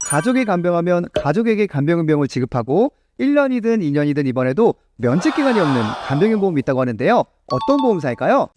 가족이 간병하면 가족에게 간병인보험을 지급하고 1년이든 2년이든 이번에도 면책기간이 없는 간병인보험이 있다고 하는데요. 어떤 보험사일까요?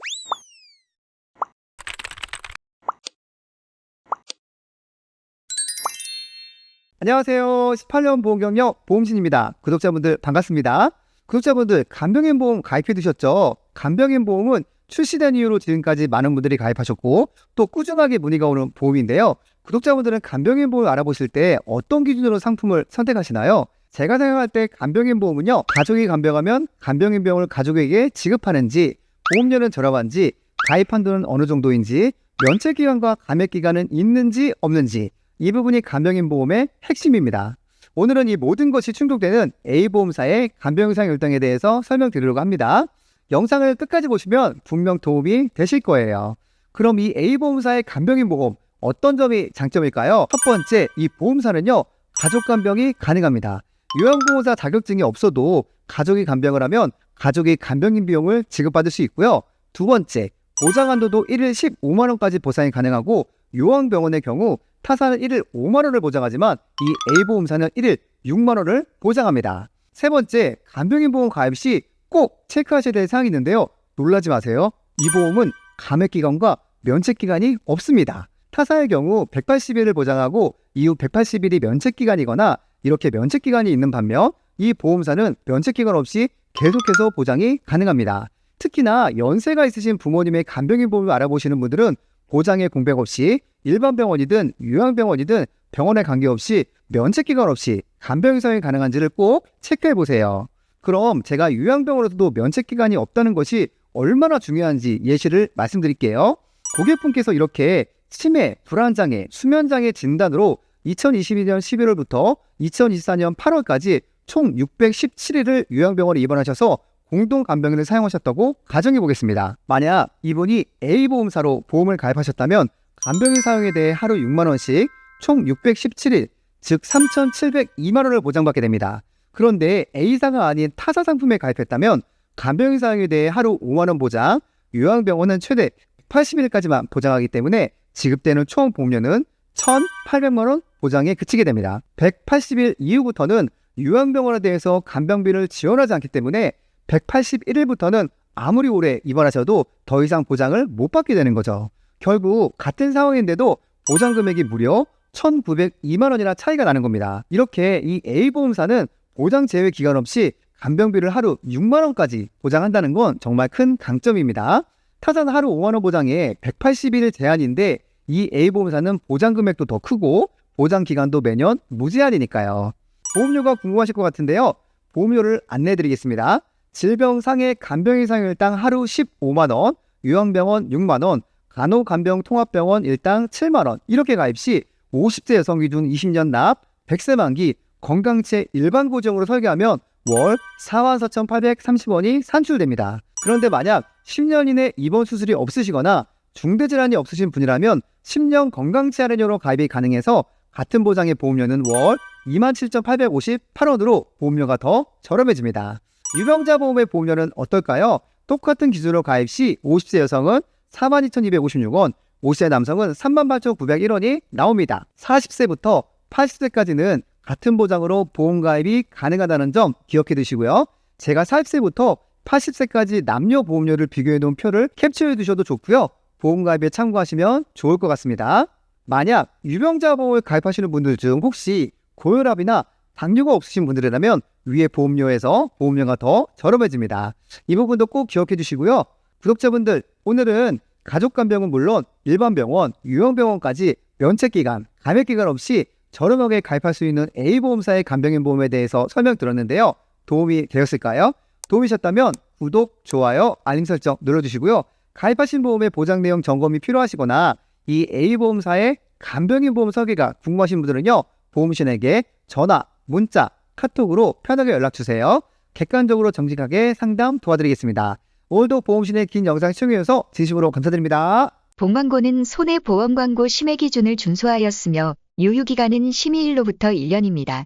안녕하세요. 18년 보험 경력 보험신입니다. 구독자분들 반갑습니다. 구독자분들 간병인보험 가입해 두셨죠? 간병인보험은 출시된 이후로 지금까지 많은 분들이 가입하셨고 또 꾸준하게 문의가 오는 보험인데요. 구독자분들은 간병인보험을 알아보실 때 어떤 기준으로 상품을 선택하시나요? 제가 생각할 때 간병인보험은요, 가족이 간병하면 간병인보험을 가족에게 지급하는지, 보험료는 저렴한지, 가입 한도는 어느 정도인지, 면책기간과 감액기간은 있는지 없는지, 이 부분이 간병인보험의 핵심입니다. 오늘은 이 모든 것이 충족되는 A보험사의 간병의상 일당에 대해서 설명드리려고 합니다. 영상을 끝까지 보시면 분명 도움이 되실 거예요. 그럼 이 A보험사의 간병인보험 어떤 점이 장점일까요? 첫 번째, 이 보험사는요, 가족 간병이 가능합니다. 요양보험사 자격증이 없어도 가족이 간병을 하면 가족이 간병인 비용을 지급받을 수 있고요. 두 번째, 보장한도도 1일 15만원까지 보상이 가능하고 요양병원의 경우 타사는 1일 5만원을 보장하지만 이 A보험사는 1일 6만원을 보장합니다. 세 번째, 간병인보험 가입 시 꼭 체크하셔야 될 사항이 있는데요. 놀라지 마세요. 이 보험은 감액기간과 면책기간이 없습니다. 타사의 경우 180일을 보장하고 이후 180일이 면책기간이거나 이렇게 면책기간이 있는 반면 이 보험사는 면책기간 없이 계속해서 보장이 가능합니다. 특히나 연세가 있으신 부모님의 간병인보험을 알아보시는 분들은 보장에 공백 없이 일반 병원이든 요양병원이든 병원에 관계없이 면책기간 없이 간병인상이 가능한지를 꼭 체크해보세요. 그럼 제가 요양병원에서도 면책기간이 없다는 것이 얼마나 중요한지 예시를 말씀드릴게요. 고객분께서 이렇게 치매, 불안장애, 수면장애 진단으로 2022년 11월부터 2024년 8월까지 총 617일을 요양병원에 입원하셔서 공동간병인을 사용하셨다고 가정해 보겠습니다. 만약 이분이 A보험사로 보험을 가입하셨다면 간병인 사용에 대해 하루 6만원씩 총 617일, 즉 3,702만원을 보장받게 됩니다. 그런데 A사가 아닌 타사 상품에 가입했다면 간병인 사용에 대해 하루 5만원 보장, 요양병원은 최대 180일까지만 보장하기 때문에 지급되는 총 보험료는 1,800만원 보장에 그치게 됩니다. 180일 이후부터는 요양병원에 대해서 간병비를 지원하지 않기 때문에 181일부터는 아무리 오래 입원하셔도 더 이상 보장을 못 받게 되는 거죠. 결국 같은 상황인데도 보장 금액이 무려 1,902만원이나 차이가 나는 겁니다. 이렇게 이 A보험사는 보장 제외 기간 없이 간병비를 하루 6만원까지 보장한다는 건 정말 큰 강점입니다. 타사는 하루 5만원 보장에 180일 제한인데 이 A보험사는 보장 금액도 더 크고 보장 기간도 매년 무제한이니까요. 보험료가 궁금하실 것 같은데요. 보험료를 안내해드리겠습니다. 질병상해 간병인상 일당 하루 15만원, 요양병원 6만원, 간호간병통합병원 일당 7만원 이렇게 가입 시 50세 여성 기준 20년 납, 100세 만기, 건강체 일반 고정으로 설계하면 월 44,830원이 산출됩니다. 그런데 만약 10년 이내 입원 수술이 없으시거나 중대질환이 없으신 분이라면 10년 건강치 할인료로 가입이 가능해서 같은 보장의 보험료는 월 27,858원으로 보험료가 더 저렴해집니다. 유병자 보험의 보험료는 어떨까요? 똑같은 기준으로 가입 시 50세 여성은 42,256원, 50세 남성은 38,901원이 나옵니다. 40세부터 80세까지는 같은 보장으로 보험 가입이 가능하다는 점 기억해 두시고요. 제가 40세부터 80세까지 남녀 보험료를 비교해 놓은 표를 캡처해 두셔도 좋고요. 보험 가입에 참고하시면 좋을 것 같습니다. 만약 유병자 보험을 가입하시는 분들 중 혹시 고혈압이나 당뇨가 없으신 분들이라면 위에 보험료에서 보험료가 더 저렴해집니다. 이 부분도 꼭 기억해 주시고요. 구독자분들, 오늘은 가족간병은 물론 일반 병원, 요양병원까지 면책기간, 감액기간 없이 저렴하게 가입할 수 있는 A보험사의 간병인 보험에 대해서 설명드렸는데요. 도움이 되었을까요? 도움이 되셨다면 구독, 좋아요, 알림 설정 눌러주시고요. 가입하신 보험의 보장 내용 점검이 필요하시거나 이 A보험사의 간병인 보험 설계가 궁금하신 분들은요. 보험신에게 전화, 문자, 카톡으로 편하게 연락주세요. 객관적으로 정직하게 상담 도와드리겠습니다. 오늘도 보험신의 긴 영상 시청해주셔서 진심으로 감사드립니다. 본광고는 손해보험광고 심의 기준을 준수하였으며 유효기간은 심의일로부터 1년입니다.